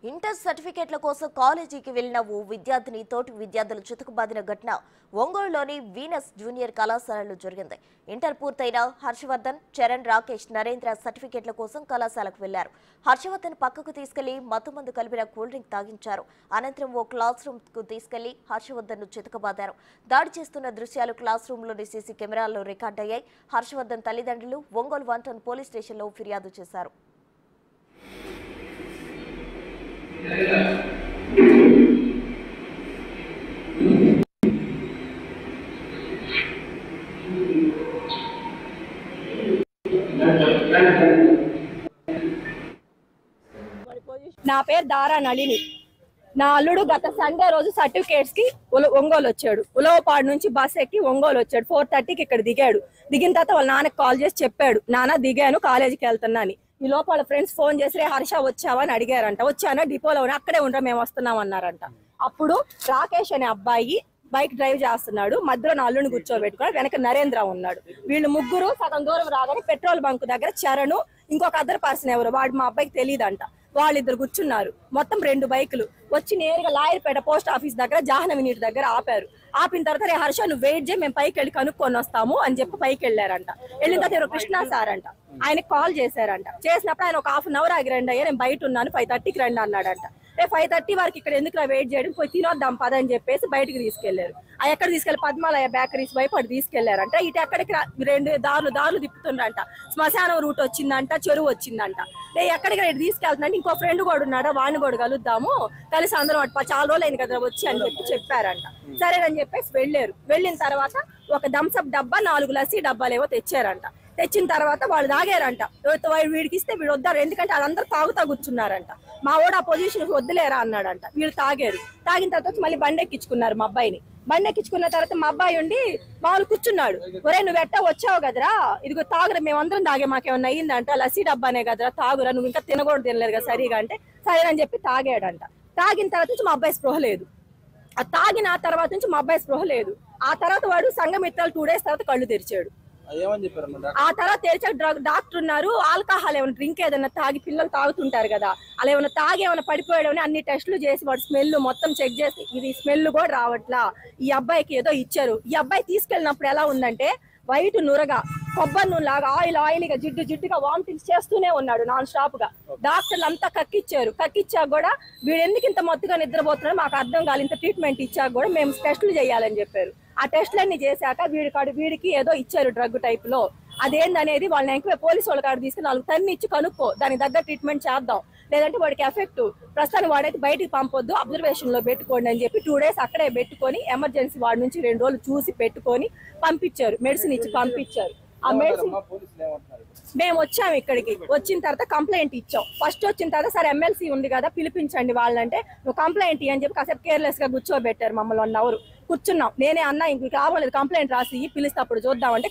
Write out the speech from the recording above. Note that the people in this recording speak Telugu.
ఇంటర్ సర్టిఫికేట్ల కోసం కాలేజీకి వెళ్లిన ఓ విద్యార్థిని తోటి విద్యార్థులు చితకబాదిన ఘటన ఒంగోలులోని వీనస్ జూనియర్ కళాశాలలో జరిగింది. ఇంటర్ పూర్తయిన హర్షవర్ధన్, చరణ్, రాకేష్, నరేంద్ర సర్టిఫికేట్ల కోసం కళాశాలకు వెళ్లారు. హర్షవర్ధన్ పక్కకు తీసుకెళ్లి మత్తుమందు కలిపిన కూల్ డ్రింక్ తాగించారు. అనంతరం ఓ క్లాస్ రూమ్ కు తీసుకెళ్లి హర్షవర్ధన్ ను చితకబాదారు. దాడి చేస్తున్న దృశ్యాలు క్లాస్ రూమ్ లోని సీసీ కెమెరాల్లో రికార్డయ్యాయి. హర్షవర్ధన్ తల్లిదండ్రులు ఒంగోలు 1 టౌన్ పోలీస్ స్టేషన్లో ఫిర్యాదు చేశారు. నా పేరు దారా నళిని. నా అల్లుడు గత సండే రోజు సర్టిఫికేట్స్ కి ఒంగోలు వచ్చాడు. ఉలవపాడు నుంచి బస్ ఎక్కి ఒంగోలు వచ్చాడు. 4:30కి ఇక్కడ దిగాడు. దిగిన తర్వాత వాళ్ళ నాన్నకి కాల్ చేసి చెప్పాడు, నాన్న దిగాను, కాలేజీకి వెళ్తున్నా అని. ఈ లోపల ఫ్రెండ్స్ ఫోన్ చేసి రే హర్ష వచ్చావా అని అడిగారంట. వచ్చానా, డిపోలో అక్కడే ఉండరా, మేము వస్తున్నాం అన్నారంట. అప్పుడు రాకేష్ అనే అబ్బాయి బైక్ డ్రైవ్ చేస్తున్నాడు. మధ్యలో నా అల్లుని కూర్చోబెట్టుకున్నాడు. వెనక నరేంద్ర ఉన్నాడు. వీళ్ళు ముగ్గురు సగం దూరం రాగానే పెట్రోల్ బంక్ దగ్గర చరణ్, ఇంకొక అదర్ పర్సన్ ఎవరు, వాడు మా అబ్బాయికి తెలియదంట. వాళ్ళిద్దరు కూర్చున్నారు. మొత్తం 2 బైకులు వచ్చి నేరుగా లాయర్పేట పోస్ట్ ఆఫీస్ దగ్గర జాహ్నవి నీటి దగ్గర ఆపారు. ఆపిన తర్వాత రే హర్ష నువ్వు వెయిట్ చేయి, మేము పైకి వెళ్ళి కనుక్కొని వస్తాము అని చెప్పి పైకి వెళ్ళారంట. వెళ్ళిన తర్వాత ఎవరు కృష్ణ సార్ అంట, ఆయనకి కాల్ చేశారంట. చేసినప్పుడు ఆయన ఒక 1/2 అవర్ ఆగి రండి అయ్యా, నేను బయట ఉన్నాను, 5:30కి రండి అన్నాడంట. రే 5:30 వరకు ఇక్కడ ఎందుకు వెయిట్ చేయడం, పోయి తినొద్దాం పదని చెప్పేసి బయటకు తీసుకెళ్లారు. ఆ ఎక్కడ తీసుకెళ్లి పద్మాలయ బేకరీస్ వైపు అటు తీసుకెళ్లారంట. ఇటు ఎక్కడికి 2 దారులు తిప్పుతుండ్రంట. శ్మశానం రూట్ వచ్చిందంట, చెరువు వచ్చిందంట. ఎక్కడికి ఇటు తీసుకెళ్తుందంటే ఇంకో ఫ్రెండ్ కూడా ఉన్నాడా, వాడిని కూడా కలుద్దాము, కలిసి అందరం అటు చాలా రోజులు అయింది కదా వచ్చి అని చెప్పారంట. సరేనని చెప్పేసి వెళ్ళారు. వెళ్ళిన తర్వాత ఒక థమ్స్అప్ డబ్బా, 4 లస్సీ డబ్బాలు ఏవో తెచ్చారంట. తెచ్చిన తర్వాత వాళ్ళు తాగారంట. వీడికి ఇస్తే వీడు వద్దారు, ఎందుకంటే వాళ్ళందరూ తాగుతా కూర్చున్నారంట. మా వాడు ఆ పొజిషన్ వద్దులేరా అన్నాడంట. వీళ్ళు తాగారు. తాగిన తర్వాత మళ్ళీ బండెక్కించుకున్నారు మా అబ్బాయిని. బండెక్కించుకున్న తర్వాత మా అబ్బాయి ఉండి వాళ్ళు కూర్చున్నాడు. ఒరే నువ్వు ఎట్టా వచ్చావు కదరా, ఇదిగో తాగురా, మేమందరం తాగే, మాకేమన్నా అయ్యిందంట, లస్సీ డబ్బానే కదరా, తాగురా, నువ్వు ఇంకా తినకూడదు తినలేదు కదా సరిగా అంటే సరేనని చెప్పి తాగాడంట. తాగిన తర్వాత నుంచి మా అబ్బాయి స్పృహ లేదు. ఆ తాగిన ఆ తర్వాత నుంచి మా అబ్బాయి స్పృహ లేదు. ఆ తర్వాత వాడు సంఘమిత్రాలు 2 డేస్ తర్వాత కళ్ళు తెరిచాడు. ఆ తర్వాత తెరిచాక డాక్టర్ ఉన్నారు, ఆల్కహాల్ ఏమైనా డ్రింక్ ఏదైనా తాగి, పిల్లలు తాగుతుంటారు కదా, అలా ఏమైనా తాగి ఏమైనా పడిపోయాడని అన్ని టెస్టులు చేసి వాడు స్మెల్ మొత్తం చెక్ చేసి ఇది స్మెల్ కూడా రావట్లా, ఈ అబ్బాయికి ఏదో ఇచ్చారు. ఈ అబ్బాయి తీసుకెళ్ళినప్పుడు ఎలా ఉందంటే వైట్ నురగా కొబ్బరి నూనె లాగా ఆయిల్గా జిడ్డుగా వామిటింగ్స్ చేస్తూనే ఉన్నాడు నాన్ స్టాప్ గా. డాక్టర్లు అంతా కక్కిచ్చారు. కక్కిచ్చాక కూడా వీడు ఎందుకు ఇంత మొత్తుగా నిద్రపోతున్నాడు మాకు అర్థం కాదు, ఇంత ట్రీట్మెంట్ ఇచ్చాక కూడా మేము టెస్టులు చేయాలని చెప్పారు. ఆ టెస్టులన్నీ చేశాక వీడికి ఏదో ఇచ్చారు డ్రగ్ టైప్ లో. అదేందనేది వాళ్ళని ఎంక్వైరీ పోలీసు వాళ్ళ కాడ తీసుకుని 4 తన్ని ఇచ్చి కనుక్కో, దానికి దగ్గర ట్రీట్మెంట్ చేద్దాం, లేదంటే వాడికి ఎఫెక్ట్ ప్రస్తుతానికి వాడైతే బయటికి పంపొద్దు, అబ్జర్వేషన్ లో పెట్టుకోండి అని చెప్పి 2 డేస్ అక్కడే పెట్టుకొని ఎమర్జెన్సీ వార్డు నుంచి 2 రోజులు చూసి పెట్టుకొని పంపించారు. మెడిసిన్ ఇచ్చి పంపించారు. ఆ మెడిసిన్ మేము వచ్చాము. ఇక్కడికి వచ్చిన తర్వాత కంప్లైంట్ ఇచ్చాం. ఫస్ట్ వచ్చిన తర్వాత సరే ఎమ్మెల్సీ ఉంది కదా పిలిపించండి వాళ్ళంటే నువ్వు కంప్లైంట్ అని చెప్పి కాసేపు కేర్లెస్ గా కూర్చోబెట్టారు మమ్మల్ని. 1 అవర్ కూర్చున్నాం. నేనే అన్నా ఇంక కావాలి కంప్లైంట్ రాసి పిలిస్తే అప్పుడు చూద్దామంటే